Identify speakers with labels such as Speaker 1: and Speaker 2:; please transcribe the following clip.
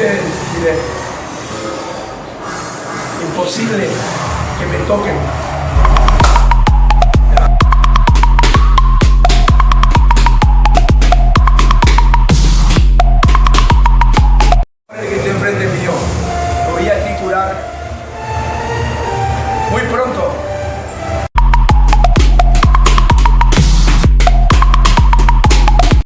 Speaker 1: que diré, imposible que me toquen. El que está enfrente mío, lo voy a titular muy pronto.